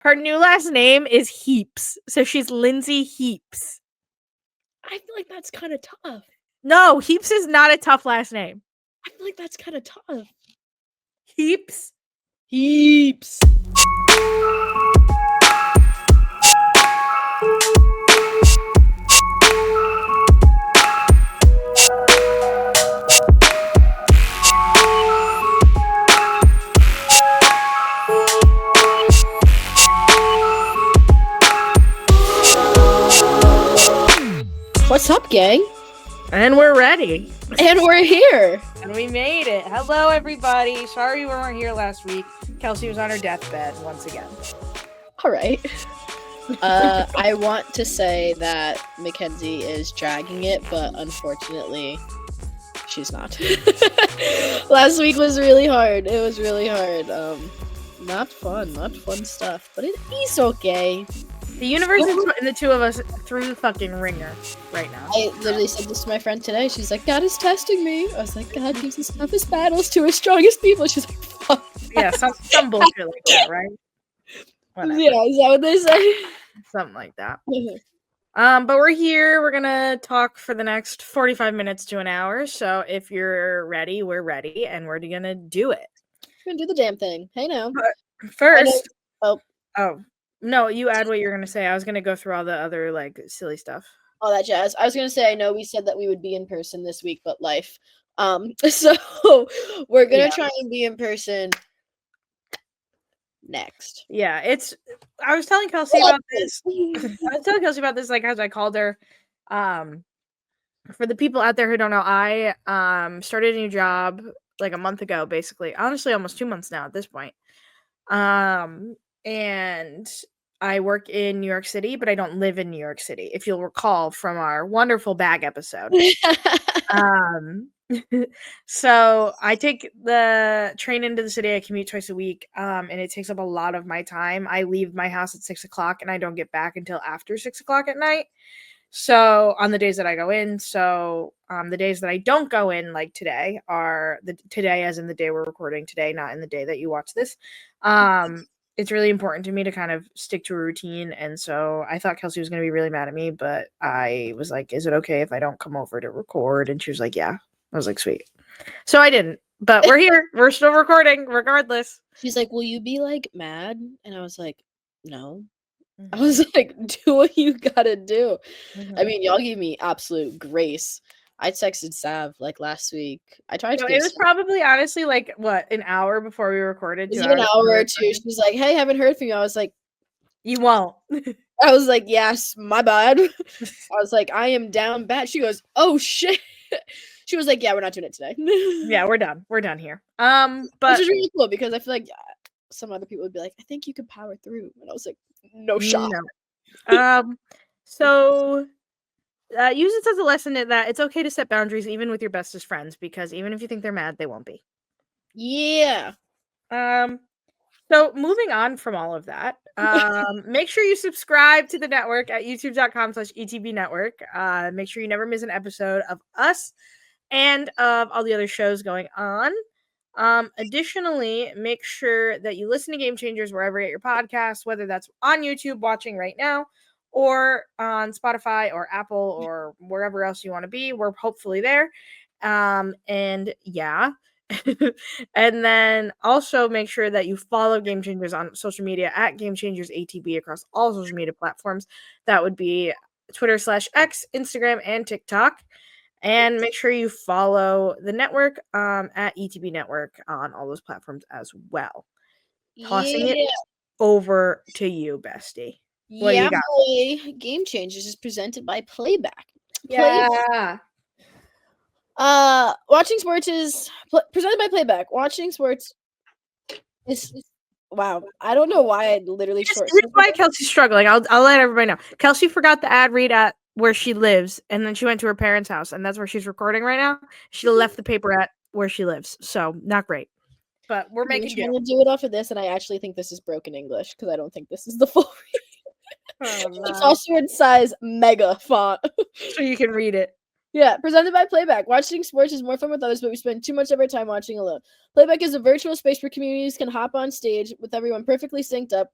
Her new last name is Heaps, so she's Lindsay Heaps. I feel like that's kind of tough. No, Heaps is not a tough last name. I feel like that's kind of tough. Heaps. What's up, gang? And we're ready. And we're here. And we made it. Hello, everybody. Sorry we weren't here last week. Kelsey was on her deathbed once again. All right. I want to say that Mackenzie is dragging it, but unfortunately, she's not. Last week was really hard. It was really hard. Not fun stuff, but it is okay. The universe is putting the two of us through the fucking ringer right now. I literally said this to my friend today. She's like, God is testing me. I was like, God gives his toughest battles to his strongest people. She's like, fuck. Yeah, some bullshit like that, right? Whatever. Yeah, is that what they say? Something like that. But we're here. We're gonna talk for the next 45 minutes to an hour. So if you're ready, we're ready, and we're gonna do it. We're gonna do the damn thing. Hey now. But first, oh no, you add what you're gonna say. I was gonna go through all the other like silly stuff. All that jazz. I was gonna say, I know we said that we would be in person this week, but life. So we're gonna try and be in person next. Yeah, I was telling Kelsey about this. Like as I called her. For the people out there who don't know, I started a new job like a month ago, basically. Honestly, almost 2 months now at this point. And I work in New York City, but I don't live in New York City, if you'll recall from our wonderful bag episode. So I take the train into the city. I commute twice a week, and it takes up a lot of my time. I leave my house at 6 o'clock, and I don't get back until after 6 o'clock at night. So on the days that I go in, the days that I don't go in, like today, are today as in the day we're recording today, not in the day that you watch this. It's really important to me to kind of stick to a routine, and so I thought Kelsey was going to be really mad at me, but I was like, is it okay if I don't come over to record? And she was like, yeah. I was like, sweet. So I didn't, but we're here. We're still recording regardless. She's like, will you be like mad? And I was like, no. I was like, do what you gotta do. I mean, y'all gave me absolute grace. I texted Sav like last week. I tried to. It was probably honestly like what, an hour before we recorded. It was an hour or two. She's like, "Hey, haven't heard from you." I was like, "You won't." I was like, "Yes, my bad." I was like, "I am down bad." She goes, "Oh shit." She was like, "Yeah, we're not doing it today." Yeah, we're done. We're done here. But which is really cool because I feel like some other people would be like, "I think you could power through," and I was like, "No shot." No. So use it as a lesson that it's okay to set boundaries even with your bestest friends, because even if you think they're mad, they won't be. Yeah. So moving on from all of that, make sure you subscribe to the network at youtube.com/ETB network. Make sure you never miss an episode of us and of all the other shows going on. Additionally, make sure that you listen to Game Changers wherever you get your podcasts, whether that's on YouTube watching right now or on Spotify or Apple or wherever else you want to be. We're hopefully there. And yeah. And then also make sure that you follow Game Changers on social media at Game Changers ATB across all social media platforms. That would be Twitter/X, Instagram, and TikTok. And make sure you follow the network at ETB Network on all those platforms as well. Tossing it over to you, bestie. What do you got? Boy. Game Changers is presented by Playback. Yeah. Watching sports is presented by Playback. Watching sports is wow. I don't know why I literally Here's why Kelsey's struggling. I'll let everybody know. Kelsey forgot the ad read at where she lives, and then she went to her parents' house, and that's where she's recording right now. She left the paper at where she lives, so not great. But we're making do. I'm gonna do it off of this, and I actually think this is broken English because I don't think this is the full read. It's also in size mega font, so you can read it. Yeah, presented by Playback. Watching sports is more fun with others, but we spend too much of our time watching alone. Playback is a virtual space where communities can hop on stage with everyone perfectly synced up.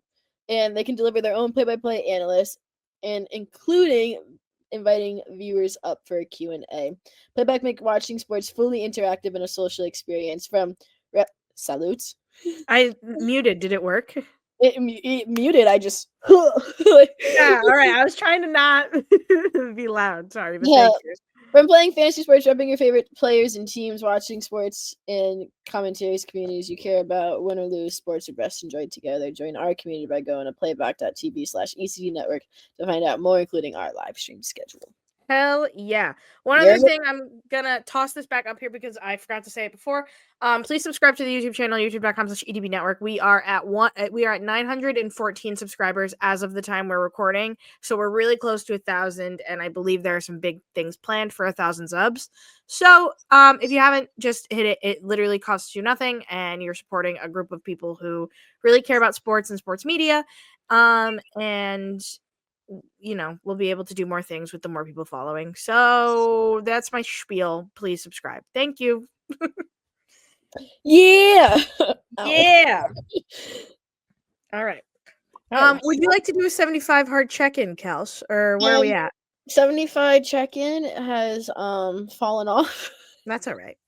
and they can deliver their own play-by-play analysts, and including inviting viewers up for a Q&A. Playback make watching sports fully interactive and a social experience from salutes. I muted. Did it work? It muted. I just Yeah, all right. I was trying to not be loud. Sorry, but thank you. From playing fantasy sports, repping your favorite players and teams, watching sports and commentaries communities you care about, win or lose, sports are best enjoyed together. Join our community by going to playback.tv/ECD network to find out more, including our live stream schedule. Hell yeah. One other thing, I'm gonna toss this back up here because I forgot to say it before. Please subscribe to the YouTube channel, youtube.com/ETB network. We are at 914 subscribers as of the time we're recording. So we're really close to 1,000, and I believe there are some big things planned for 1,000 subs. So if you haven't, just hit it. It literally costs you nothing, and you're supporting a group of people who really care about sports and sports media. And we'll be able to do more things with the more people following. So that's my spiel. Please subscribe. Thank you. Yeah. Yeah. All right. Would you like to do a 75 hard check-in, Kels? Or where are we at? 75 check-in has fallen off. That's all right.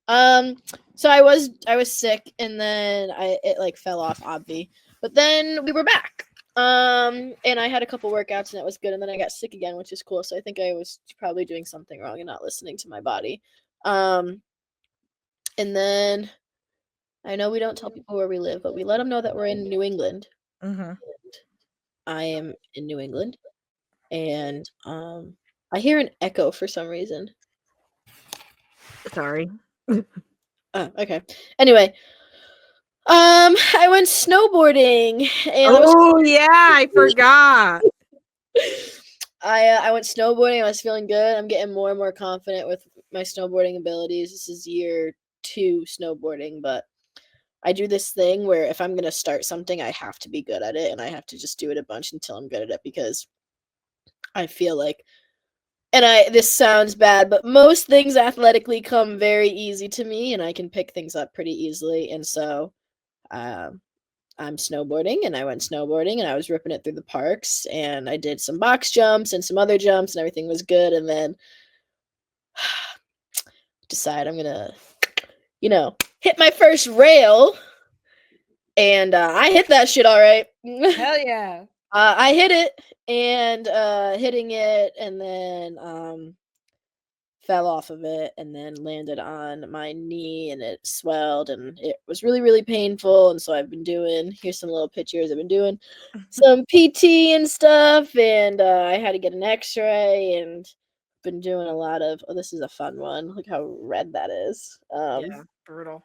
So I was sick, and then it fell off, obvi. But then we were back. And I had a couple workouts, and that was good. And then I got sick again, which is cool. So I think I was probably doing something wrong and not listening to my body. And then I know we don't tell people where we live, but we let them know that we're in New England. Mm-hmm. I am in New England, and I hear an echo for some reason. Sorry. Oh, okay. Anyway. I went snowboarding. And I forgot. I went snowboarding. I was feeling good. I'm getting more and more confident with my snowboarding abilities. This is year 2 snowboarding, but I do this thing where if I'm gonna start something, I have to be good at it, and I have to just do it a bunch until I'm good at it, because I feel like, and this sounds bad, but most things athletically come very easy to me, and I can pick things up pretty easily, and so I'm snowboarding, and I went snowboarding, and I was ripping it through the parks, and I did some box jumps and some other jumps, and everything was good. And then decide I'm gonna, hit my first rail, and I hit that shit all right. Hell yeah. I hit it, and hitting it, and then fell off of it, and then landed on my knee, and it swelled, and it was really, really painful. And so here's some little pictures. I've been doing some PT and stuff, and I had to get an x-ray, and been doing a lot of, this is a fun one. Look how red that is. Yeah, brutal.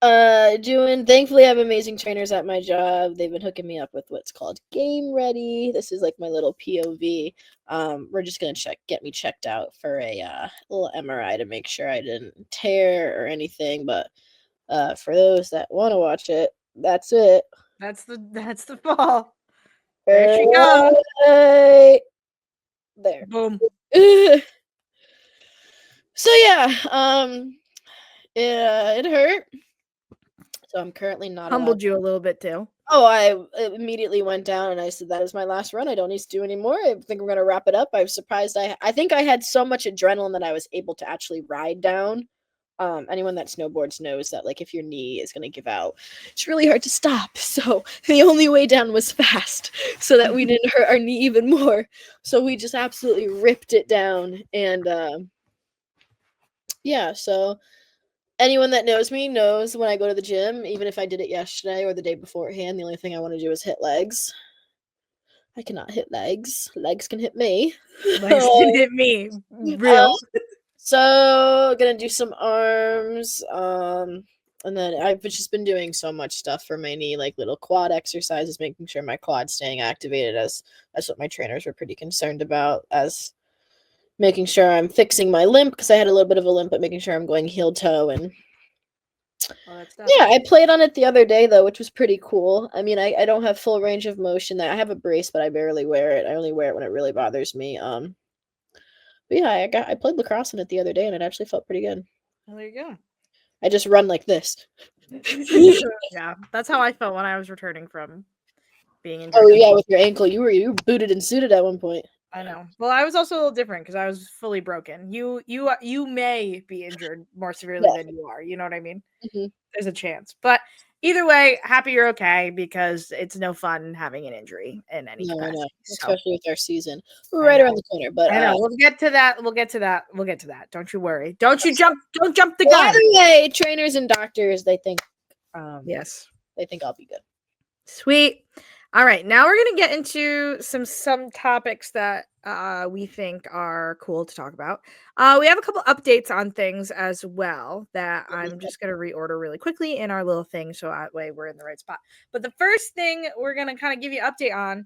Thankfully I have amazing trainers at my job. They've been hooking me up with what's called Game Ready. This is like my little POV. We're just gonna get me checked out for a little MRI to make sure I didn't tear or anything. But for those that want to watch it, that's it. That's the fall. There she goes. There. Boom. So yeah, it hurt. So I'm currently not humbled you a little bit too. Oh, I immediately went down and I said, that is my last run. I don't need to do anymore. I think we're going to wrap it up. I was surprised. I think I had so much adrenaline that I was able to actually ride down. Anyone that snowboards knows that, like, if your knee is going to give out, it's really hard to stop. So the only way down was fast, so that we didn't hurt our knee even more. So we just absolutely ripped it down. And yeah, so anyone that knows me knows when I go to the gym, even if I did it yesterday or the day beforehand, the only thing I want to do is hit legs. I cannot hit legs. Legs can hit me. Legs can hit me. Real. So gonna do some arms. And then I've just been doing so much stuff for my knee, like little quad exercises, making sure my quad's staying activated, as that's what my trainers were pretty concerned about, as making sure I'm fixing my limp, because I had a little bit of a limp, but making sure I'm going heel toe. And yeah, I played on it the other day though, which was pretty cool. I mean, I don't have full range of motion. I have a brace, but I barely wear it. I only wear it when it really bothers me. But yeah, I played lacrosse on it the other day, and it actually felt pretty good. Well, there you go. I just run like this. Yeah, that's how I felt when I was returning from being injured. Oh yeah, with your ankle, you were booted and suited at one point. I know. Well, I was also a little different because I was fully broken. You may be injured more severely Yeah. than you are. You know what I mean? hmm There's a chance, but either way, happy you're okay because it's no fun having an injury in any No, I know, capacity. So especially with our season. We're I right know. around the corner, but I know. We'll get to that. We'll get to that. We'll get to that. Don't you worry. Don't jump the gun. either way, trainers and doctors, they think Yes. they think I'll be good. Sweet. All right, now we're gonna get into some topics that we think are cool to talk about. We have a couple updates on things as well that I'm just gonna reorder really quickly in our little thing, so that way we're in the right spot. But the first thing we're gonna kind of give you an update on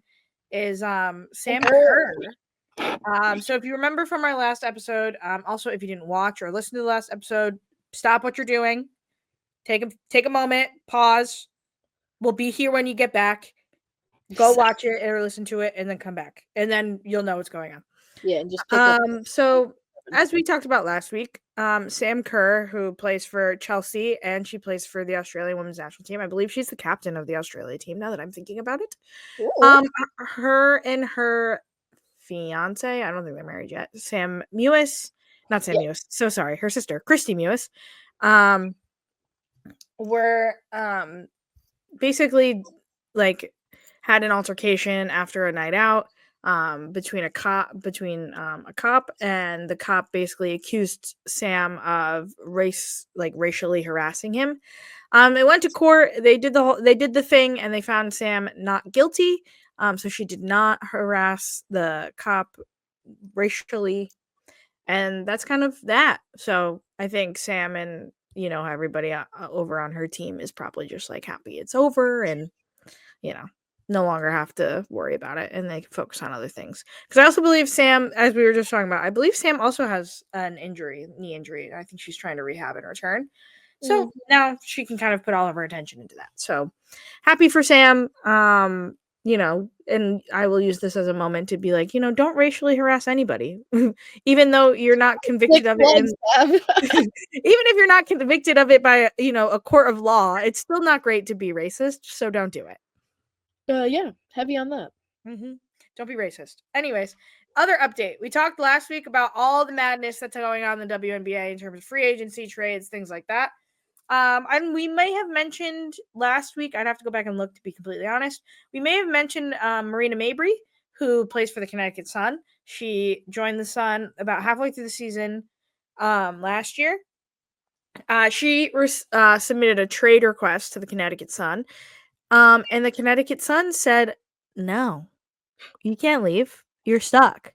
is Sam Kerr. So if you remember from our last episode, also if you didn't watch or listen to the last episode, stop what you're doing, take a moment, pause. We'll be here when you get back. Go watch it or listen to it and then come back. And then you'll know what's going on. Yeah, and just pick up. So as we talked about last week, Sam Kerr, who plays for Chelsea and she plays for the Australian women's national team. I believe she's the captain of the Australia team now that I'm thinking about it. Ooh. Her and her fiance, I don't think they're married yet. Sam Mewis, not Sam Mewis. So sorry, her sister, Christy Mewis, were basically like had an altercation after a night out between a cop and the cop basically accused Sam of racially harassing him. They went to court, they did the thing and they found Sam not guilty. So she did not harass the cop racially, and that's kind of that. So I think Sam and everybody over on her team is probably just like happy it's over and no longer have to worry about it and they can focus on other things. Because I also believe Sam, as we were just talking about, I believe Sam also has an knee injury. I think she's trying to rehab and return. So now she can kind of put all of her attention into that. So happy for Sam. And I will use this as a moment to be like, don't racially harass anybody, even though you're not convicted of it. Even if you're not convicted of it by, a court of law, it's still not great to be racist. So don't do it. Yeah, heavy on that. Don't be racist. Anyways, other update. We talked last week about all the madness that's going on in the WNBA in terms of free agency, trades, things like that. And we may have mentioned last week, I'd have to go back and look to be completely honest. We may have mentioned Marina Mabrey, who plays for the Connecticut Sun. She joined the Sun about halfway through the season last year. She submitted a trade request to the Connecticut Sun. And the Connecticut Sun said, no, you can't leave. You're stuck.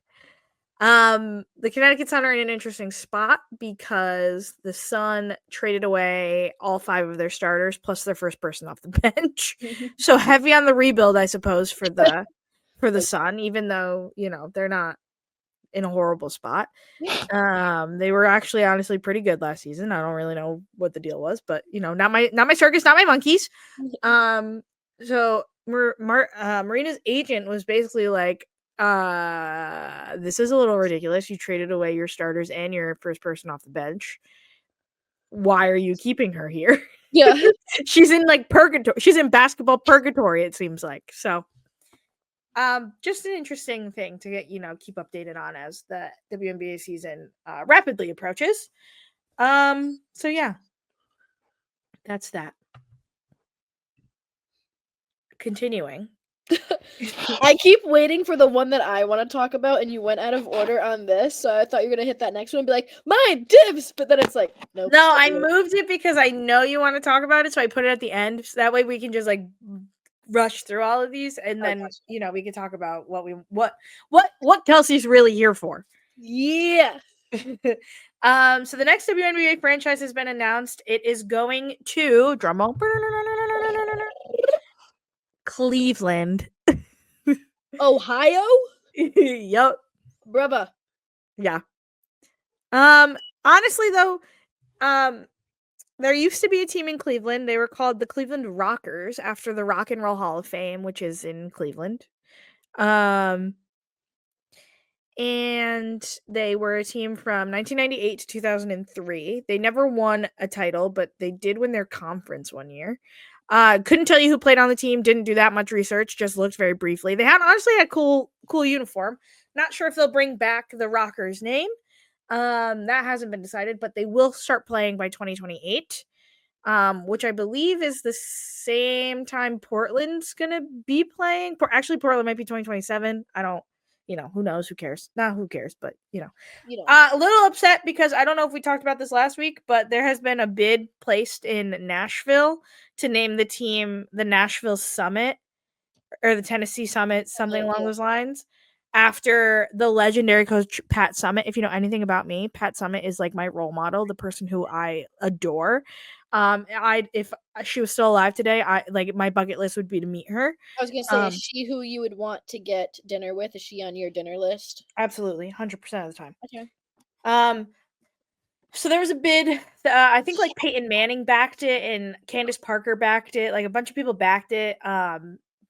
The Connecticut Sun are in an interesting spot because the Sun traded away all 5 of their starters plus their first person off the bench. So heavy on the rebuild, I suppose, for the Sun, even though, they're not in a horrible spot. They were actually honestly pretty good last season. I don't really know what the deal was, but not my circus, not my monkeys. So Marina's agent was basically like, this is a little ridiculous. You traded away your starters and your first person off the bench. Why are you keeping her here? Yeah. She's in purgatory. She's in basketball purgatory, it seems like. So just an interesting thing to get, keep updated on as the WNBA season rapidly approaches. So yeah. That's that. Continuing. I keep waiting for the one that I want to talk about, and you went out of order on this, so I thought you were gonna hit that next one and be like, mine, dibs! But then it's like, nope. No, I moved it because I know you want to talk about it, so I put it at the end. So that way we can just rush through all of these, and then we can talk about what Kelsey's really here for. Yeah. So the next WNBA franchise has been announced. It is going to drumroll. Cleveland. Ohio? Yup. Brubba. Yeah. Honestly though, there used to be a team in Cleveland. They were called the Cleveland Rockers after the Rock and Roll Hall of Fame, which is in Cleveland. And they were a team from 1998 to 2003. They never won a title, but they did win their conference one year. Couldn't tell you who played on the team. Didn't do that much research. Just looked very briefly. They honestly had cool uniform. Not sure if they'll bring back the Rockers name. That hasn't been decided, but they will start playing by 2028. Which I believe is the same time Portland's gonna be playing. Actually, Portland might be 2027. I don't, who knows? Who cares? Not who cares, but a little upset because I don't know if we talked about this last week, but there has been a bid placed in Nashville to name the team the Nashville Summit or the Tennessee Summit, something along those lines, after the legendary coach Pat Summitt. If you know anything about me, Pat Summitt is like my role model, the person who I adore. If she was still alive today, my bucket list would be to meet her. I was gonna say, is she who you would want to get dinner with? Is she on your dinner list? Absolutely, 100% of the time. Okay. So there was a bid. I think like Peyton Manning backed it, and Candace Parker backed it. Like a bunch of people backed it.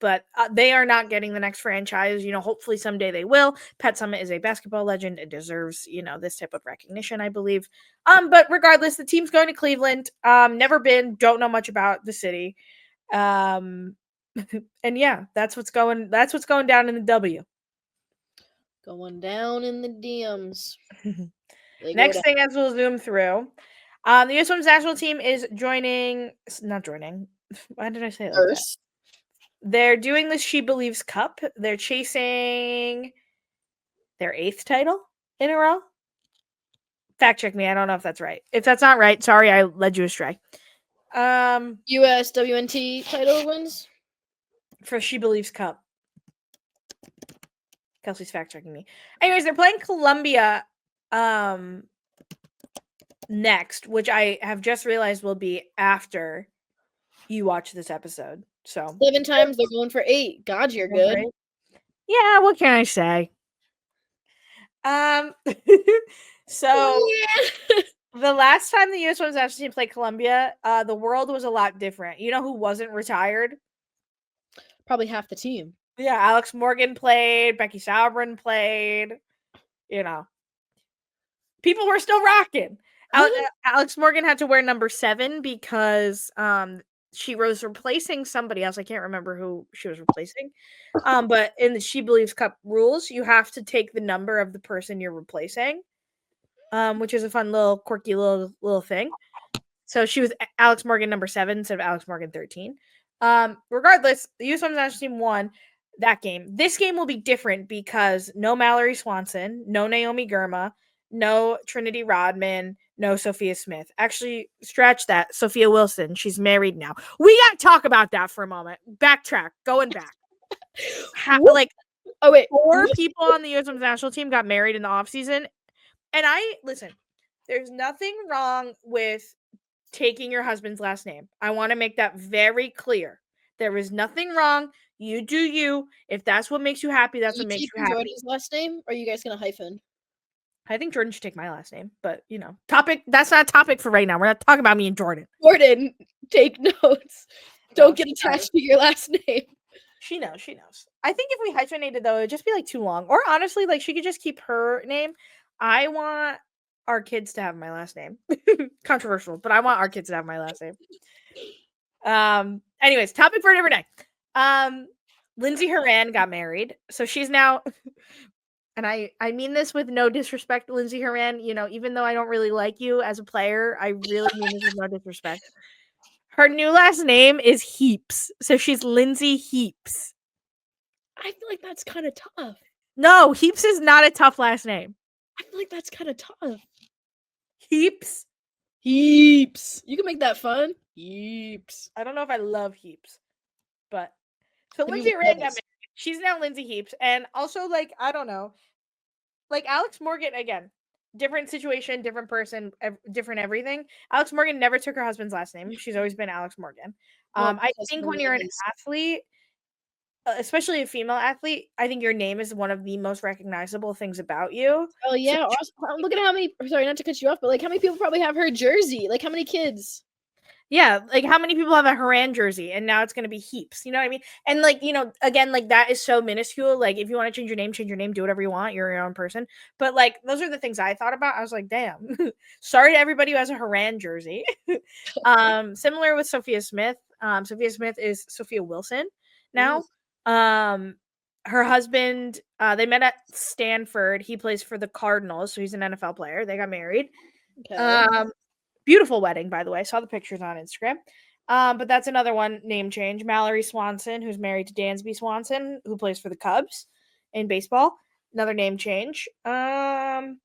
But they are not getting the next franchise. Hopefully someday they will. Pat Summitt is a basketball legend and deserves, this type of recognition, I believe. But regardless, the team's going to Cleveland. Never been, don't know much about the city. And yeah, that's what's going down in the W. Going down in the DMs. Next thing, as we'll zoom through, the U.S. Women's National Team is not joining. Why did I say it like that? They're doing the She Believes Cup. They're chasing their 8th title in a row. Fact check me. I don't know if that's right. If that's not right, sorry, I led you astray. USWNT title wins for She Believes Cup. Kelsey's fact checking me. Anyways, they're playing Columbia next, which I have just realized will be after you watch this episode. So 7 times they're going for 8. God, you're good. Right? Yeah, what can I say? So the last time the U.S. Women's National Team played Columbia, the world was a lot different. You know who wasn't retired? Probably half the team. Yeah, Alex Morgan played, Becky Sauerbrunn played. People were still rocking. Alex Morgan had to wear number 7 because she was replacing somebody else. I can't remember who she was replacing. But in the She Believes Cup rules, you have to take the number of the person you're replacing, which is a fun little quirky little thing. So she was Alex Morgan number 7 instead of Alex Morgan 13. Regardless, the U.S. Women's National Team won that game. This game will be different because no Mallory Swanson, no Naomi Girma, no Trinity Rodman, no Sophia Smith. Actually, scratch that. Sophia Wilson. She's married now. We got to talk about that for a moment. Backtrack. Going back. 4 people on the U.S. Women's National Team got married in the offseason. And listen, there's nothing wrong with taking your husband's last name. I want to make that very clear. There is nothing wrong. You do you. If that's what makes you happy, that's what makes you happy. Jordan's last name? Or are you guys going to hyphen? I think Jordan should take my last name, but topic. That's not a topic for right now. We're not talking about me and Jordan. Jordan, take notes. Don't get attached to your last name. She knows. I think if we hyphenated though, it'd just be too long. Or honestly, she could just keep her name. I want our kids to have my last name. Controversial, but I want our kids to have my last name. Anyways, topic for a different day. Lindsey Horan got married, so she's now. And I mean this with no disrespect, Lindsey Horan. Even though I don't really like you as a player, I really mean this with no disrespect. Her new last name is Heaps, so she's Lindsey Heaps. I feel like that's kind of tough. No, Heaps is not a tough last name. I feel like that's kind of tough. Heaps. You can make that fun. Heaps. I don't know if I love Heaps, but so Lindsey Horan got married. She's now Lindsey Heaps, and also I don't know, Alex Morgan again. Different situation, different person, different everything. Alex Morgan never took her husband's last name. She's always been Alex Morgan. I think when you're an athlete, especially a female athlete, I think your name is one of the most recognizable things about you. Oh yeah. Look at how many. Sorry, not to cut you off, but how many people probably have her jersey? How many kids? Yeah, how many people have a Horan jersey, and now it's going to be Heaps. You know what I mean? And again, that is so minuscule. If you want to change your name, do whatever you want. You're your own person. But those are the things I thought about. I was like, damn. Sorry to everybody who has a Horan jersey. Similar with Sophia Smith. Sophia Smith is Sophia Wilson now. Her husband, they met at Stanford. He plays for the Cardinals, so he's an NFL player. They got married. Okay. Beautiful wedding, by the way. Saw the pictures on Instagram. But that's another one name change. Mallory Swanson, who's married to Dansby Swanson, who plays for the Cubs in baseball. Another name change. And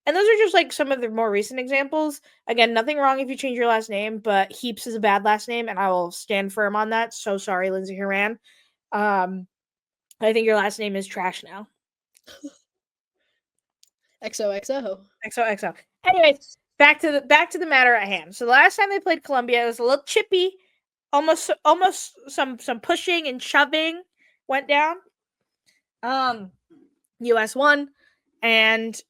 those are just like some of the more recent examples. Again, nothing wrong if you change your last name, but Heaps is a bad last name, and I will stand firm on that. So sorry, Lindsay Horan. I think your last name is trash now. XOXO. XOXO. Anyways, back to the matter at hand. So the last time they played Columbia, it was a little chippy, almost some pushing and shoving went down. US won, and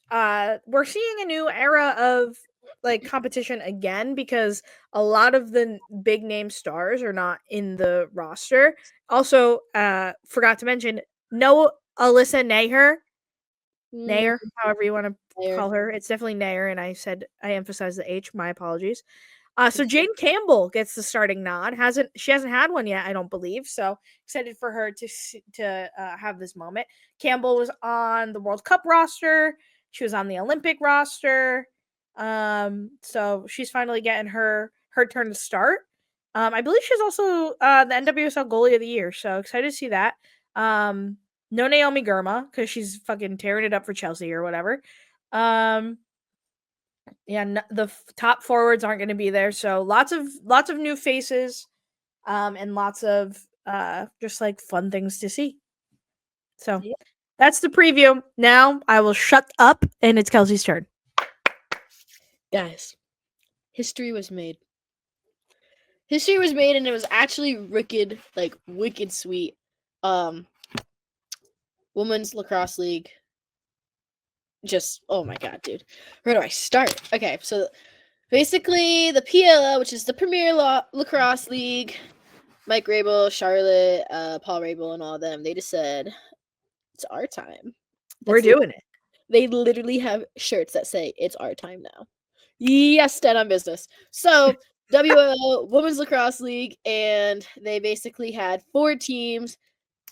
we're seeing a new era of like competition again because a lot of the big name stars are not in the roster. Also, forgot to mention, no Alyssa Nair, however you want to call her. It's definitely Nair, and I emphasized the H. My apologies. So Jane Campbell gets the starting nod. She hasn't had one yet, I don't believe. So excited for her to have this moment. Campbell was on the World Cup roster. She was on the Olympic roster. So she's finally getting her turn to start. I believe she's also the NWSL goalie of the year. So excited to see that. No Naomi Girma because she's fucking tearing it up for Chelsea or whatever. The top forwards aren't going to be there, so lots of new faces, and lots of just like fun things to see. So that's the preview. Now I will shut up, and it's Kelsey's turn. Guys, history was made. History was made, and it was actually wicked sweet. Women's Lacrosse League. Just, oh my god, dude. Where do I start? Okay, so basically the PLL, which is the Premier Lacrosse League, Mike Rabel, Charlotte, Paul Rabel, and all of them, they just said, it's our time. We're doing it. They literally have shirts that say, it's our time now. Yes, stand on business. So, WNBA, Women's Lacrosse League, and they basically had 4 teams.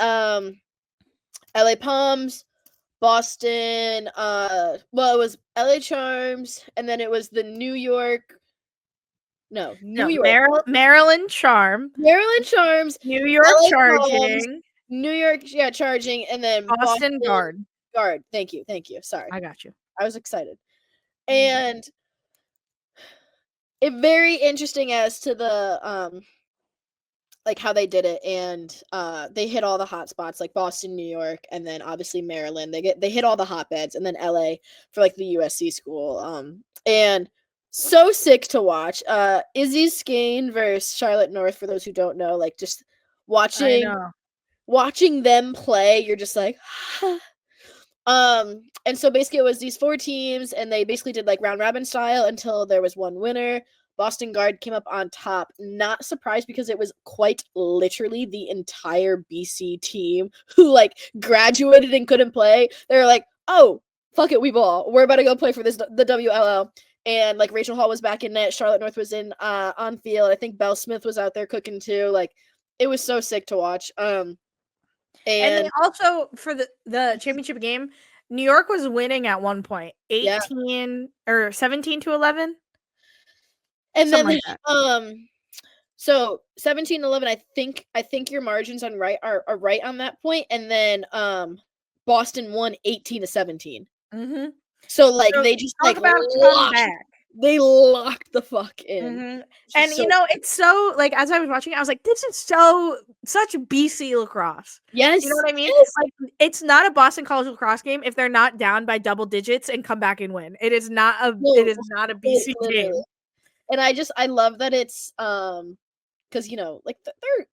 LA Palms, Boston, it was LA Charms, and then it was the Maryland Charm. Maryland Charms. New York LA Charging. Palms, New York, Charging, and then Boston Guard. Thank you. Sorry. I got you. I was excited. And it very interesting as to the like how they did it, and they hit all the hot spots like Boston, New York, and then obviously Maryland. They hit all the hotbeds, and then LA for like the USC school. And so sick to watch. Izzy Skane versus Charlotte North, for those who don't know, like just watching them play, you're just like and so basically it was these 4 teams, and they basically did like round robin style until there was one winner. Boston Guard came up on top. Not surprised because it was quite literally the entire BC team who like graduated and couldn't play. They were like, oh, fuck it, we ball. We're about to go play for the WLL. And like Rachel Hall was back in net. Charlotte North was in on field. I think Belle Smith was out there cooking too. Like it was so sick to watch. And then also for the championship game, New York was winning at one point, 18 or 17-11. And then so 17-11, I think your margins are right on that point. And then Boston won 18-17. Mm-hmm. So like they just like they locked the fuck in. Mm-hmm. And so, it's so like as I was watching it, I was like, this is such BC lacrosse. Yes. You know what I mean? Yes. Like it's not a Boston College lacrosse game if they're not down by double digits and come back and win. It is not a BC game. And I love that it's because like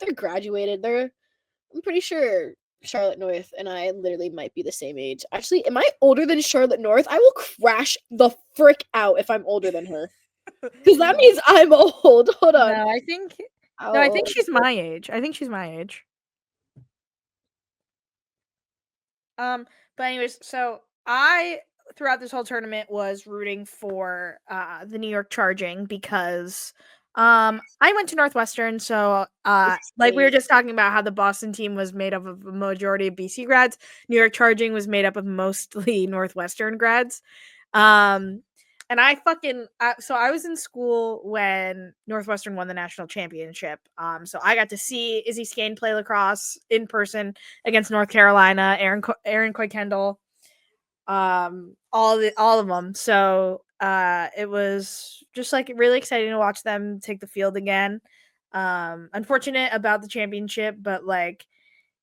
they're graduated. I'm pretty sure Charlotte North and I literally might be the same age. Actually, am I older than Charlotte North? I will crash the frick out if I'm older than her. Because that means I'm old. Hold on. No, I think she's my age. But anyways, so I throughout this whole tournament was rooting for the New York Charging because I went to Northwestern, so like we were just talking about how the Boston team was made up of a majority of BC grads. New York Charging was made up of mostly Northwestern grads. And I fucking so I was in school when Northwestern won the national championship. So I got to see Izzy Skane play lacrosse in person against North Carolina, Aaron Coy Kendall, all of them. So it was just like really exciting to watch them take the field again. Unfortunate about the championship, but like,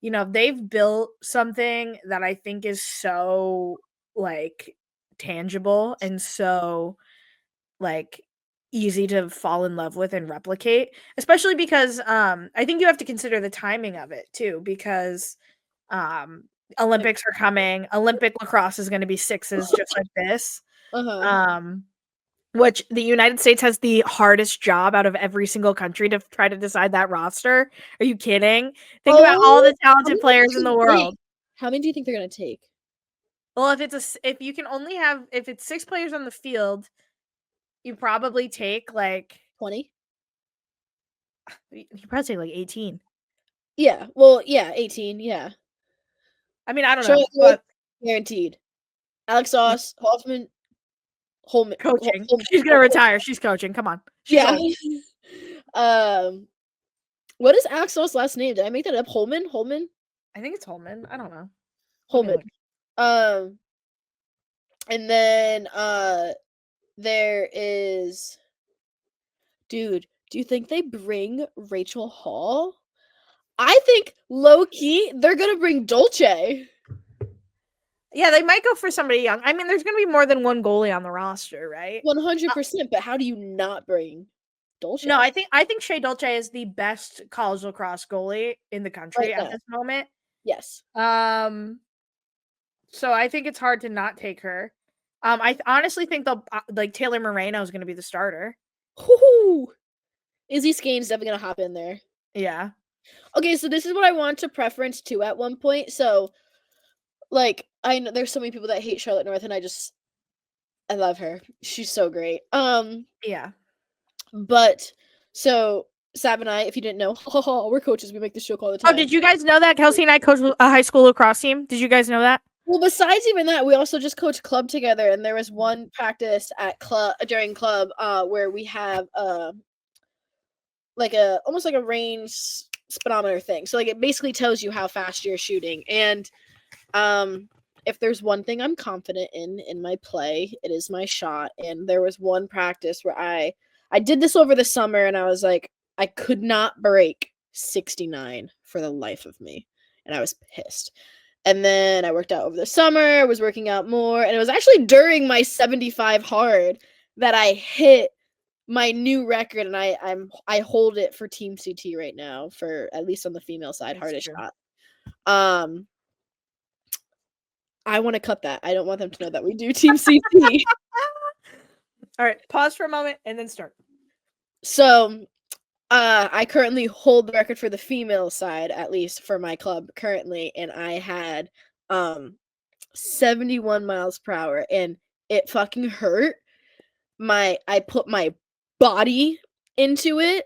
you know, they've built something that I think is so like tangible and so like easy to fall in love with and replicate, especially because I think you have to consider the timing of it too, because Olympics are coming. Olympic lacrosse is going to be sixes just like this. Which the United States has the hardest job out of every single country to try to decide that roster. Are you kidding? Think about all the talented players in the world. How many do you think they're going to take? Well, if you can only have, if it's 6 players on the field, you probably take like 20. You probably take like 18. Yeah. Well, yeah, 18. Yeah. I mean, I don't know, but guaranteed. Alex Sauce, Hoffman, Holman. Coaching. She's gonna retire. She's coaching. Come on. Yeah. What is Alex Sauce's last name? Did I make that up? Holman? I think it's Holman. I don't know. Holman. And then there is, dude, do you think they bring Rachel Hall? I think low key they're gonna bring Dolce. Yeah, they might go for somebody young. I mean, there's gonna be more than one goalie on the roster, right? 100%. But how do you not bring Dolce? No, I think Shea Dolce is the best college lacrosse goalie in the country at this moment. Yes. So I think it's hard to not take her. I honestly think they'll like Taylor Moreno is going to be the starter. Izzy Skane's definitely going to hop in there. Yeah. Okay, so this is what I want to preference too at one point. So, like, I know there's so many people that hate Charlotte North, and I love her. She's so great. Yeah. But so Sab and I, if you didn't know, we're coaches. We make this joke all the time. Oh, did you guys know that Kelsey and I coach a high school lacrosse team? Did you guys know that? Well, besides even that, we also just coach club together, and there was one practice at during club where we have like almost like a range speedometer thing. So like it basically tells you how fast you're shooting. And if there's one thing I'm confident in my play, it is my shot. And there was one practice where I did this over the summer, and I was like, I could not break 69 for the life of me. And I was pissed. And then I worked out over the summer, was working out more. And it was actually during my 75 hard that I hit my new record. And I hold it for Team CT right now, for at least on the female side, hardest shot. I want to cut that. I don't want them to know that we do Team CT. All right, pause for a moment and then start. So, I currently hold the record for the female side, at least for my club currently, and I had 71 miles per hour, and it fucking hurt. I put my body into it.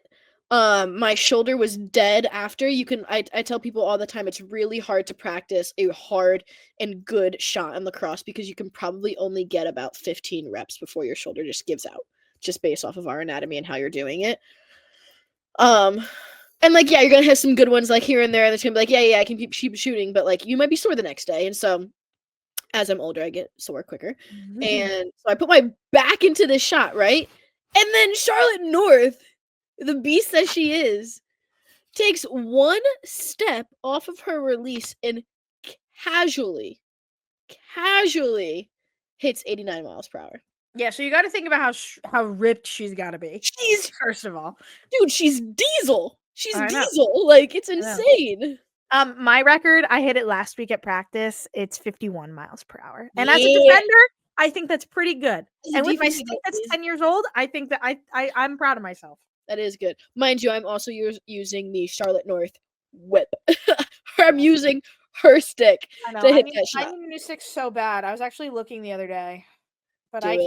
My shoulder was dead after. I tell people all the time, it's really hard to practice a hard and good shot in lacrosse because you can probably only get about 15 reps before your shoulder just gives out, just based off of our anatomy and how you're doing it. And like, yeah, you're gonna have some good ones like here and there, and it's gonna be like, yeah, I can keep shooting, but like you might be sore the next day. And so as I'm older, I get sore quicker. Mm-hmm. And so I put my back into this shot, right? And then Charlotte North, the beast that she is, takes one step off of her release and casually hits 89 miles per hour. Yeah, so you got to think about how ripped she's got to be. She's, first of all, dude, she's diesel. She's diesel. Like, it's insane. My record, I hit it last week at practice. It's 51 miles per hour. And as a defender, I think that's pretty good. And with my stick that's 10 years old, I think that I'm proud of myself. That is good. Mind you, I'm also using the Charlotte North whip. I'm using her stick to hit that shot. I need a new stick so bad. I was actually looking the other day. But I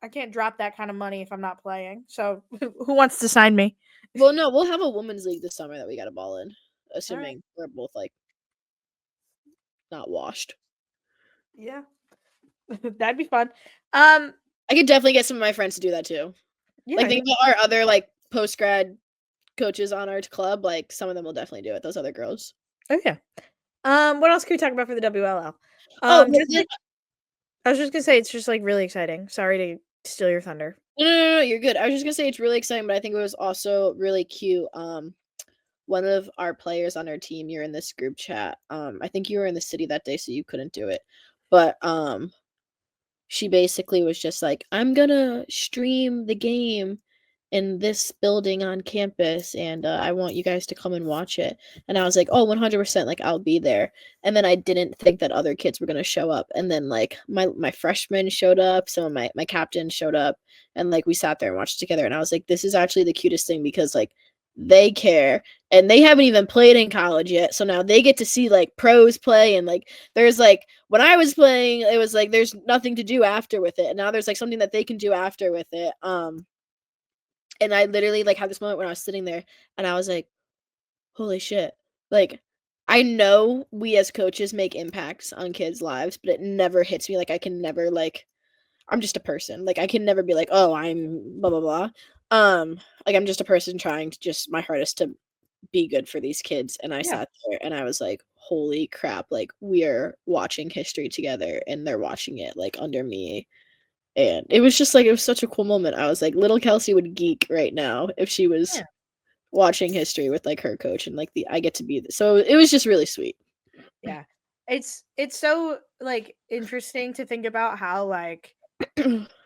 I can't drop that kind of money if I'm not playing. So who wants to sign me? Well, no, we'll have a women's league this summer that we got to ball in, assuming we're both like not washed. Yeah. That'd be fun. I could definitely get some of my friends to do that too. Yeah, Like, think about our other like post grad coaches on our club. Like, some of them will definitely do it. Those other girls. oh yeah. What else can we talk about for the WLL? Oh, I was just gonna say it's just like really exciting. Sorry to steal your thunder. no, you're good. I was just gonna say it's really exciting, but I think it was also really cute. One of our players on our team, you're in this group chat. I think you were in the city that day, so you couldn't do it. But she basically was just like, I'm gonna stream the game in this building on campus, and I want you guys to come and watch it. And I was like, oh, 100%, like I'll be there. And then I didn't think that other kids were gonna show up. And then like my freshmen showed up, some of my captains showed up, and like we sat there and watched together. And I was like, this is actually the cutest thing because like they care and they haven't even played in college yet, so now they get to see like pros play. And like there's like when I was playing, it was like there's nothing to do after with it, and now there's like something that they can do after with it. And I literally like had this moment when I was sitting there and I was like, holy shit. Like, I know we as coaches make impacts on kids' lives, but it never hits me. Like, I can never, like, I'm just a person. Like, I can never be like, oh, I'm blah, blah, blah. Like, I'm just a person trying to just my hardest to be good for these kids. And I sat there and I was like, holy crap. Like, we are watching history together and they're watching it, like, under me. And it was just like, it was such a cool moment. I was like, little Kelsey would geek right now if she was watching history with like her coach, and like I get to be this. So it was just really sweet. Yeah. It's so like interesting to think about how like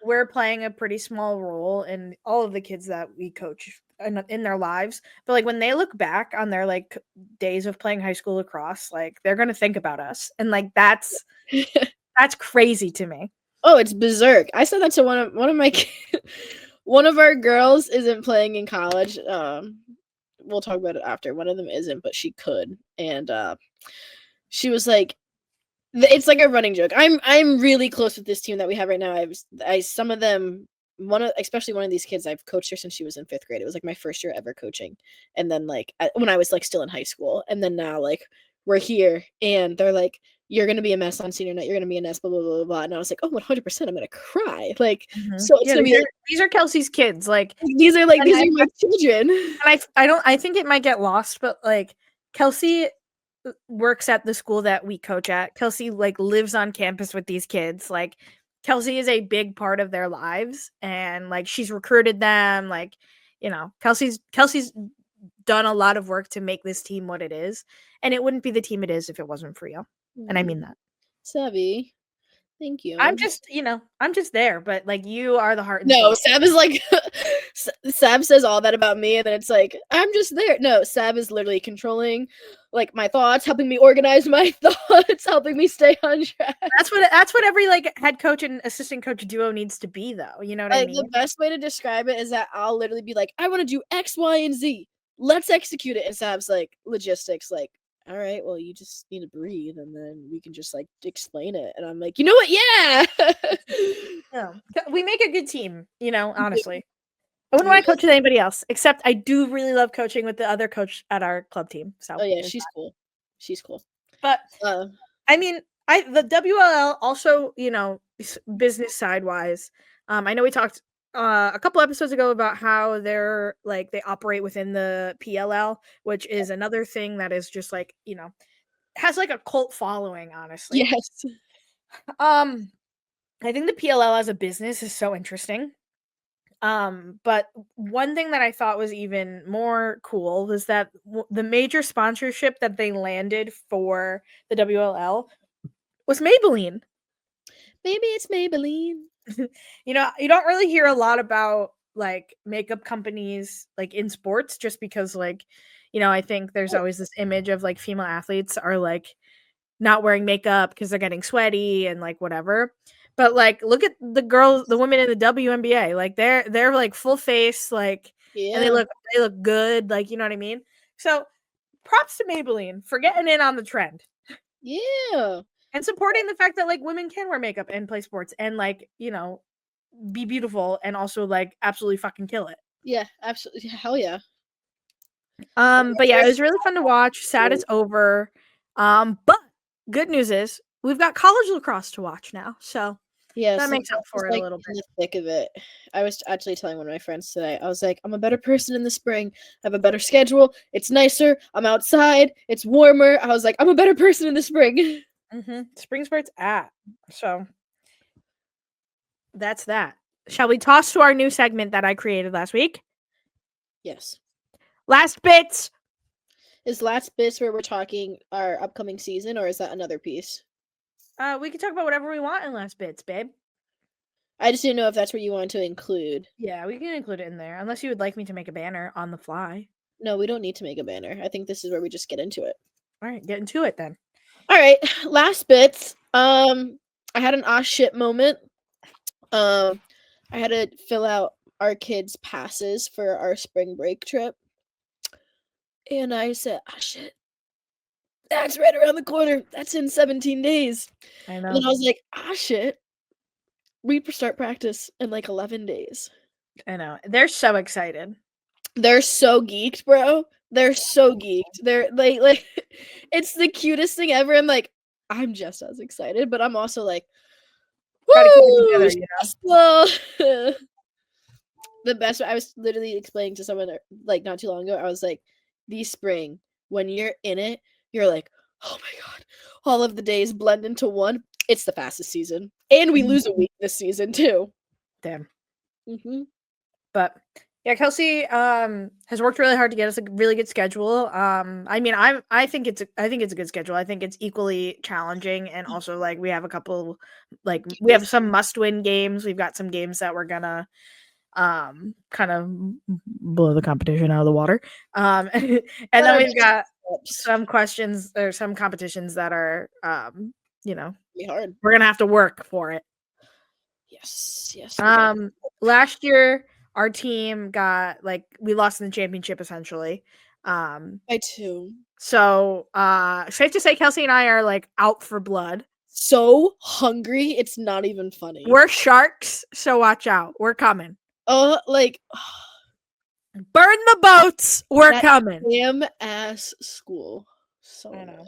we're playing a pretty small role in all of the kids that we coach in their lives. But like when they look back on their like days of playing high school lacrosse, like they're going to think about us. And like that's crazy to me. Oh, it's berserk. I said that to one of my one of our girls isn't playing in college. We'll talk about it after. One of them isn't, but she could. And she was like, it's like a running joke. I'm really close with this team that we have right now. Some of them, especially one of these kids, I've coached her since she was in 5th grade. It was like my first year ever coaching. And then like when I was like still in high school, and then now like we're here and they're like, you're going to be a mess on senior night. You're going to be a mess, blah, blah, blah, blah. And I was like, oh, 100%. I'm going to cry. Like, so it's going to be these are Kelsey's kids. Like, these are my children. And I think it might get lost, but like Kelsey works at the school that we coach at. Kelsey like lives on campus with these kids. Like Kelsey is a big part of their lives, and like she's recruited them. Like, you know, Kelsey's done a lot of work to make this team what it is, and it wouldn't be the team it is if it wasn't for you. And I mean that. Savvy. Thank you. I'm just there, but like you are the heart and soul. No, Sab is like Sab says all that about me, and then it's like I'm just there. No, Sab is literally controlling like my thoughts, helping me organize my thoughts, helping me stay on track. That's what every like head coach and assistant coach duo needs to be, though. You know what I mean? The best way to describe it is that I'll literally be like, I want to do X, Y, and Z. Let's execute it. And Sab's like logistics, like, all right, well, you just need to breathe, and then we can just like explain it. And I'm like, you know what? Yeah. Yeah. We make a good team, you know, honestly. I wouldn't want to coach with anybody else, except I do really love coaching with the other coach at our club team. So oh yeah, she's cool. She's cool. But I mean, the WLL also, you know, business side wise. I know we talked a couple episodes ago about how they're like they operate within the PLL, which is another thing that is just like, you know, has like a cult following, honestly. Yes. I think the PLL as a business is so interesting. But one thing that I thought was even more cool was that the major sponsorship that they landed for the WLL was Maybelline. Maybe it's Maybelline. You know, you don't really hear a lot about like makeup companies like in sports, just because like, you know, I think there's always this image of like female athletes are like not wearing makeup because they're getting sweaty and like whatever. But like look at the women in the WNBA. Like they're like full face, like and they look good, like, you know what I mean? So props to Maybelline for getting in on the trend. Yeah. And supporting the fact that like women can wear makeup and play sports and like, you know, be beautiful and also like absolutely fucking kill it. Yeah, absolutely. Hell yeah. But yeah, it was really fun to watch. Sad it's over. But good news is we've got college lacrosse to watch now. So Yeah, that so makes up for it a little in bit. the thick of it. I was actually telling one of my friends today. I was like, I'm a better person in the spring. I have a better schedule. It's nicer. I'm outside. It's warmer. I was like, I'm a better person in the spring. Spring's where it's at. So that's that. Shall we toss to our new segment that I created last week? Yes. Last bits. Is last bits where we're talking our upcoming season, or is that another piece? We can talk about whatever we want in last bits, babe. I just didn't know if that's what you wanted to include. Yeah, we can include it in there, unless you would like me to make a banner on the fly. No, we don't need to make a banner. I think this is where we just get into it. All right, get into it then. All right, last bits. I had an ah shit moment. I had to fill out our kids' passes for our spring break trip. And I said, ah shit. That's right around the corner. That's in 17 days. I And know. then I was like, ah shit. We start practice in like 11 days. I know. They're so excited. They're so geeked, bro. They're so geeked. They're like it's the cutest thing ever. And like, I'm just as excited, but I'm also like, Gotta keep it together, you know? well, the best. I was literally explaining to someone like not too long ago. I was like, the spring, when you're in it, you're like, oh my god, all of the days blend into one. It's the fastest season, and we lose a week this season too. Damn. Mm-hmm. But yeah, Kelsey has worked really hard to get us a really good schedule. I mean, I think it's a good schedule. I think it's equally challenging, and also like we have a couple, like we have some must-win games. We've got some games that we're gonna kind of blow the competition out of the water. And then we've got some questions or some competitions that are you know, hard. We're gonna have to work for it. Yes. Last year our team got like we lost in the championship essentially. I too. So safe to say Kelsey and I are like out for blood. So hungry, it's not even funny. We're sharks, so watch out. We're coming. Like burn the boats. We're coming. Damn ass school. So I know.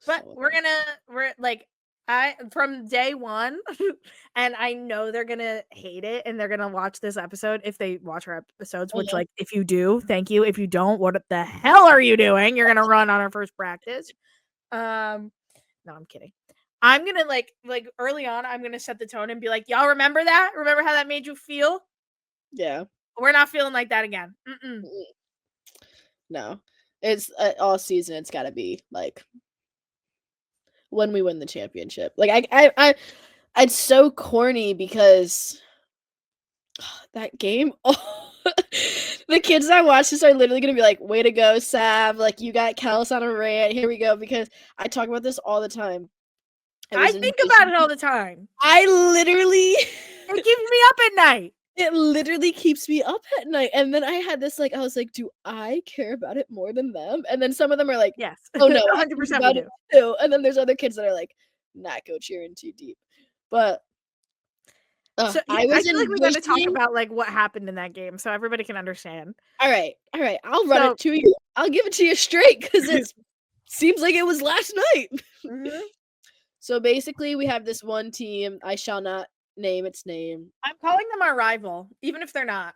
But we're like from day one, and I know they're gonna hate it and they're gonna watch this episode if they watch our episodes, which like if you do, thank you. If you don't, what the hell are you doing? You're gonna run on our first practice. No, I'm kidding. I'm gonna like early on, I'm gonna set the tone and be like, y'all remember that? Remember how that made you feel? Yeah. We're not feeling like that again. No. It's all season, it's gotta be like when we win the championship. Like I it's so corny because that game the kids that watch this are literally gonna be like, way to go, Sav, like you got Kels on a rant, here we go, because I talk about this all the time. I think about it all the time. I literally it keeps me up at night. It literally keeps me up at night. And then I had this like, I was like, do I care about it more than them? And then some of them are like, yes, oh no, 100% we do. Too. And then there's other kids that are like, not go cheering too deep. But so, I feel like we got to talk about like what happened in that game so everybody can understand. All right. I'll run it to you. I'll give it to you straight because it seems like it was last night. Mm-hmm. So basically, we have this one team. I shall not name its name. I'm calling them our rival, even if they're not.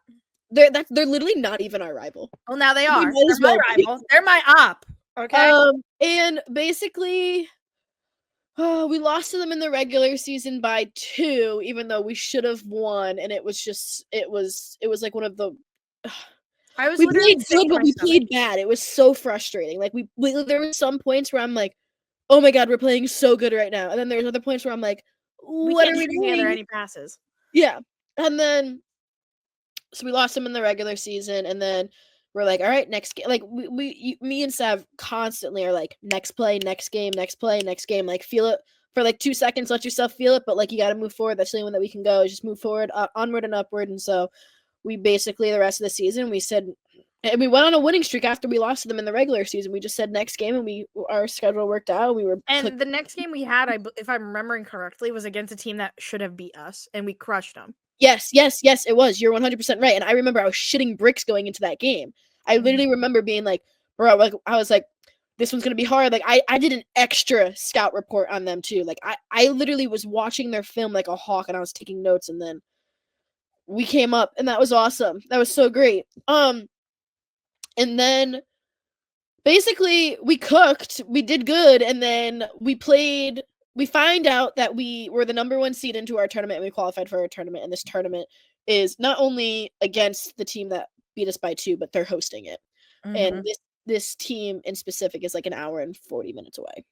They're literally not even our rival. Well, now they are. They're my rival. They're my op. Okay. And basically, we lost to them in the regular season by 2, even though we should have won. And it was like one of the. We played good, but we played bad. It was so frustrating. Like we there were some points where I'm like, oh my god, we're playing so good right now. And then there's other points where I'm like, what are we doing? Any passes? Yeah. And then so we lost them in the regular season, and then we're like, all right, next game. Like me and Sav constantly are like, next play, next game, next play, next game. Like feel it for like 2 seconds, let yourself feel it, but like you got to move forward. That's the only one that we can go. Just move forward, onward and upward. And so we basically the rest of the season we said And we went on a winning streak after we lost to them in the regular season. We just said next game, and our schedule worked out. The next game we had, if I'm remembering correctly, was against a team that should have beat us, and we crushed them. Yes, it was. You're 100% right. And I remember I was shitting bricks going into that game. I literally remember being like, bro, like I was like, this one's gonna be hard. Like I did an extra scout report on them too. Like I literally was watching their film like a hawk, and I was taking notes, and then we came up, and that was awesome. That was so great. And then basically we cooked, we did good, and then we find out that we were the number 1 seed into our tournament, and we qualified for our tournament. And this tournament is not only against the team that beat us by 2, but they're hosting it. And this team in specific is like an hour and 40 minutes away.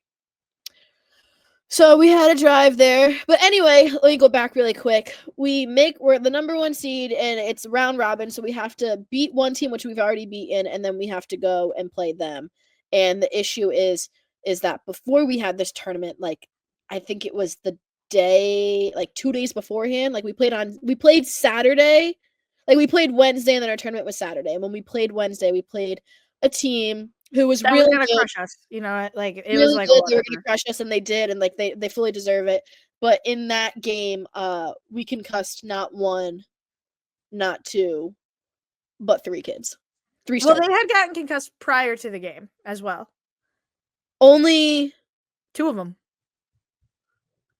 So we had a drive there. But anyway, let me go back really quick. We're the number 1 seed, and it's round robin, so we have to beat one team, which we've already beaten, and then we have to go and play them. And the issue is that before we had this tournament, like I think it was the day, like 2 days beforehand, like we played Saturday. Like we played Wednesday, and then our tournament was Saturday. And when we played Wednesday, we played a team who was that really gonna good. Crush us, like it really was like good. They were gonna crush us, and they did, and like they fully deserve it. But in that game, we concussed not 1, not 2, but 3 kids. 3 Well, starters. they had gotten concussed prior to the game as well. Only 2 of them.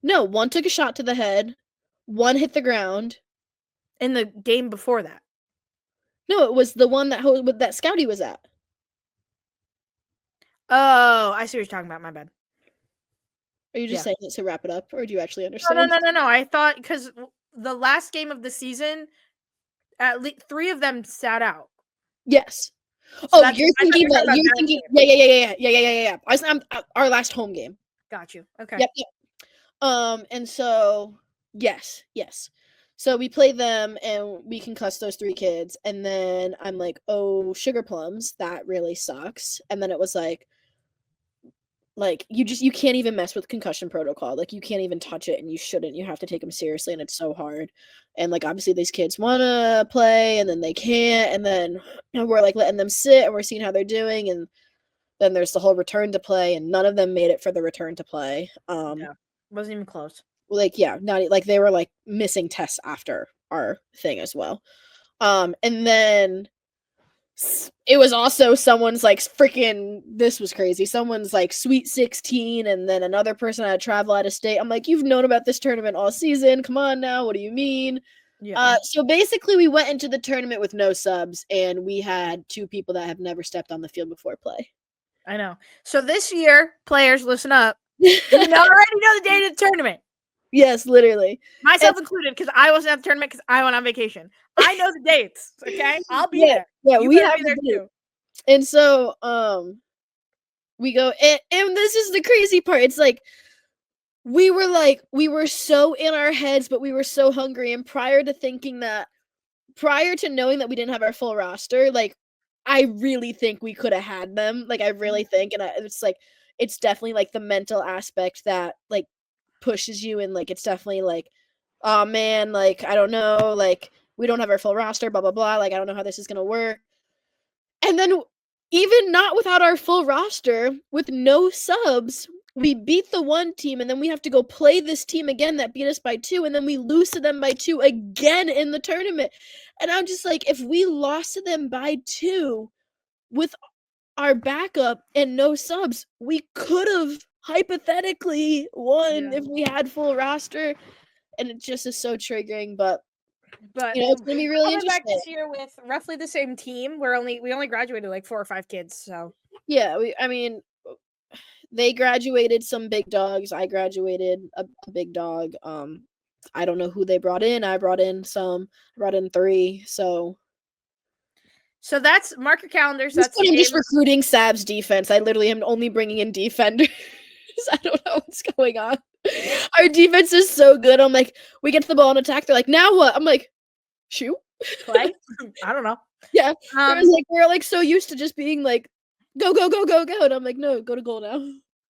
No, 1 took a shot to the head, 1 hit the ground. In the game before that. No, it was the one that Scouty was at. Oh, I see what you're talking about. My bad. Are you just saying it to wrap it up, or do you actually understand? No. I thought because the last game of the season, at least 3 of them sat out. Yes. So you're thinking. Yeah. Our last home game. Got you. Okay. Yep. And so yes. So we play them, and we concuss those 3 kids, and then I'm like, oh, sugar plums, that really sucks. And then it was like you can't even mess with concussion protocol. Like you can't even touch it, and you shouldn't. You have to take them seriously, and it's so hard. And like obviously these kids want to play, and then they can't, and then we're like letting them sit, and we're seeing how they're doing, and then there's the whole return to play, and none of them made it for the return to play. Yeah, wasn't even close. Like not like they were like missing tests after our thing as well. And then it was also someone's like freaking, this was crazy, someone's like Sweet 16, and then another person had to travel out of state. I'm like, you've known about this tournament all season, come on now, what do you mean? So basically we went into the tournament with no subs, and we had 2 people that have never stepped on the field before play. I know. So this year, players, listen up. You already know the date of the tournament. Yes, literally. Myself included, because I wasn't at the tournament because I went on vacation. I know the dates, okay? I'll be there. Yeah, you we have be there too. And so we go, and this is the crazy part. It's like we were so in our heads, but we were so hungry. And prior to knowing that we didn't have our full roster, like I really think we could have had them. Like I really think, and it's like it's definitely like the mental aspect that like pushes you, and like it's definitely like, oh man, like I don't know, like we don't have our full roster, blah blah blah, like I don't know how this is gonna work. And then even not without our full roster, with no subs, we beat the one team, and then we have to go play this team again that beat us by 2, and then we lose to them by 2 again in the tournament. And I'm just like, if we lost to them by 2 with our backup and no subs, we could have hypothetically won if we had full roster. And it just is so triggering, but you know, it's gonna be really interesting. Back this year with roughly the same team. We only graduated like 4 or 5 kids, so yeah, they graduated some big dogs. I graduated a big dog. I don't know who they brought in. I brought in 3. So that's, mark your calendars. I'm just recruiting Sab's defense. I literally am only bringing in defenders. I don't know what's going on. Our defense is so good. I'm like, we get to the ball and attack. They're like, now what? I'm like, shoot. Play? I don't know. Yeah. We're like so used to just being like, go. And I'm like, no, go to goal now.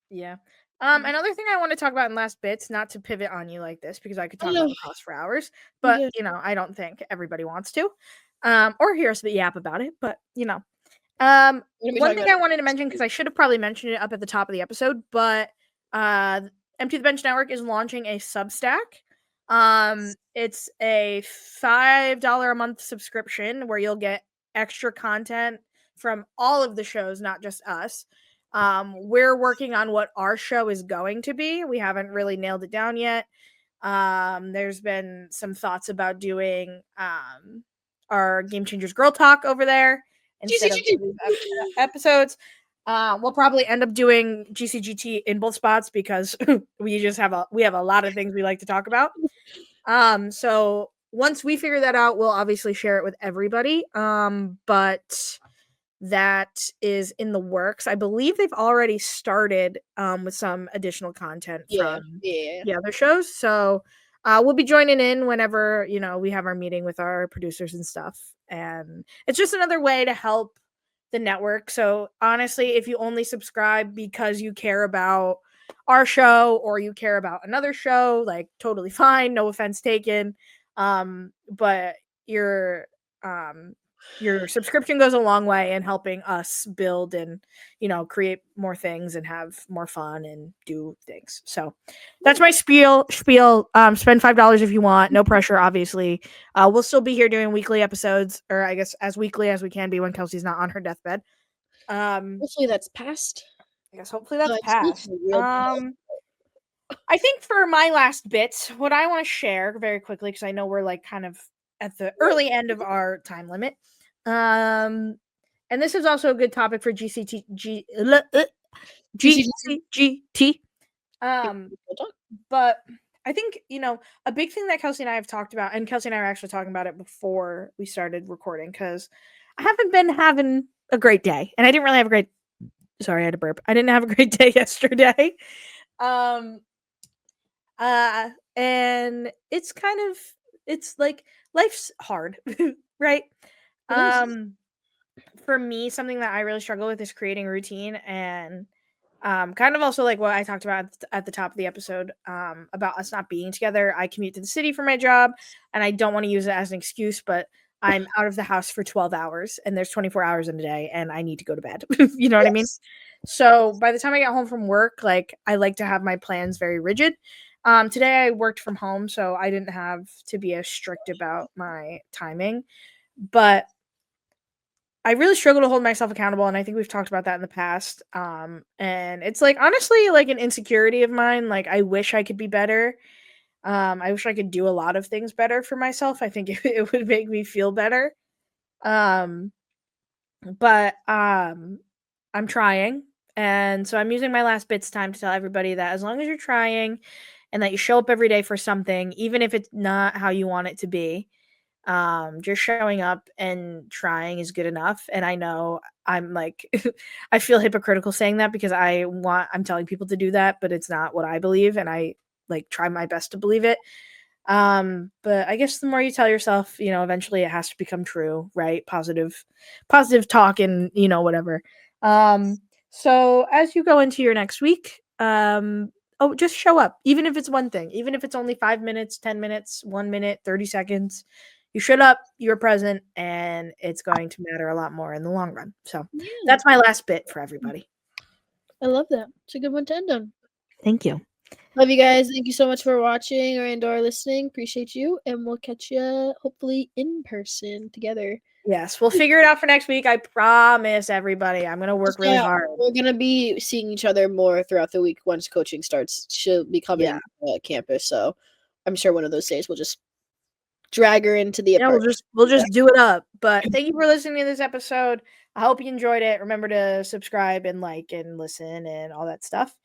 Yeah. Another thing I want to talk about in last bits, not to pivot on you like this, because I could talk about Lacrosse for hours, but you know, I don't think everybody wants to. Or hear us yap about it, but you know. One thing I wanted to mention, because I should have probably mentioned it up at the top of the episode, but Empty the Bench Network is launching a Substack. It's a $5 a month subscription where you'll get extra content from all of the shows, not just us. We're working on what our show is going to be. We haven't really nailed it down yet. There's been some thoughts about doing our Game Changers Girl Talk over there instead of episodes. We'll probably end up doing GCGT in both spots because we have a lot of things we like to talk about. So once we figure that out, we'll obviously share it with everybody. But that is in the works. I believe they've already started with some additional content from the other shows. So we'll be joining in whenever, we have our meeting with our producers and stuff. And it's just another way to help the network. So honestly, if you only subscribe because you care about our show or you care about another show, like totally fine, no offense taken. But your subscription goes a long way in helping us build and create more things and have more fun and do things. So that's my spiel. Spend $5 if you want, no pressure, obviously. We'll still be here doing weekly episodes, or I guess as weekly as we can be when Kelsey's not on her deathbed. Hopefully that's passed. Yes, hopefully that's passed. I think for my last bit, what I want to share very quickly, because I know we're like kind of at the early end of our time limit. And this is also a good topic for GCGT. But I think, a big thing that Kelsey and I have talked about, and Kelsey and I were actually talking about it before we started recording, because I haven't been having a great day, and I didn't really have a great, sorry, I had a burp. I didn't have a great day yesterday. And it's like life's hard, right? For me, something that I really struggle with is creating a routine, and kind of also like what I talked about at the top of the episode about us not being together. I commute to the city for my job, and I don't want to use it as an excuse, but I'm out of the house for 12 hours, and there's 24 hours in a day, and I need to go to bed. You know what I mean? So by the time I get home from work, like I like to have my plans very rigid. Today I worked from home, so I didn't have to be as strict about my timing, but I really struggle to hold myself accountable, and I think we've talked about that in the past. And it's like honestly like an insecurity of mine. Like I wish I could be better. I wish I could do a lot of things better for myself. I think it would make me feel better. But I'm trying. And so I'm using my last bits time to tell everybody that as long as you're trying and that you show up every day for something, even if it's not how you want it to be, just showing up and trying is good enough. And I know I'm like, I feel hypocritical saying that because I'm telling people to do that, but it's not what I believe. And I like try my best to believe it. But I guess the more you tell yourself, eventually it has to become true, right? Positive talk and, whatever. So as you go into your next week, just show up, even if it's one thing, even if it's only 5 minutes, 10 minutes, 1 minute, 30 seconds, you showed up, you're present, and it's going to matter a lot more in the long run. So that's my last bit for everybody. I love that. It's a good one to end on. Thank you. Love you guys. Thank you so much for watching or listening. Appreciate you. And we'll catch you hopefully in person together. Yes, we'll figure it out for next week. I promise everybody. I'm going to work really hard. We're going to be seeing each other more throughout the week once coaching starts. She'll be coming to campus. So I'm sure one of those days we'll just drag her into the apartment. We'll just do it up. But thank you for listening to this episode. I hope you enjoyed it. Remember to subscribe and like and listen and all that stuff.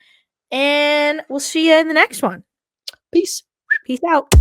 And we'll see you in the next one. Peace. Peace out.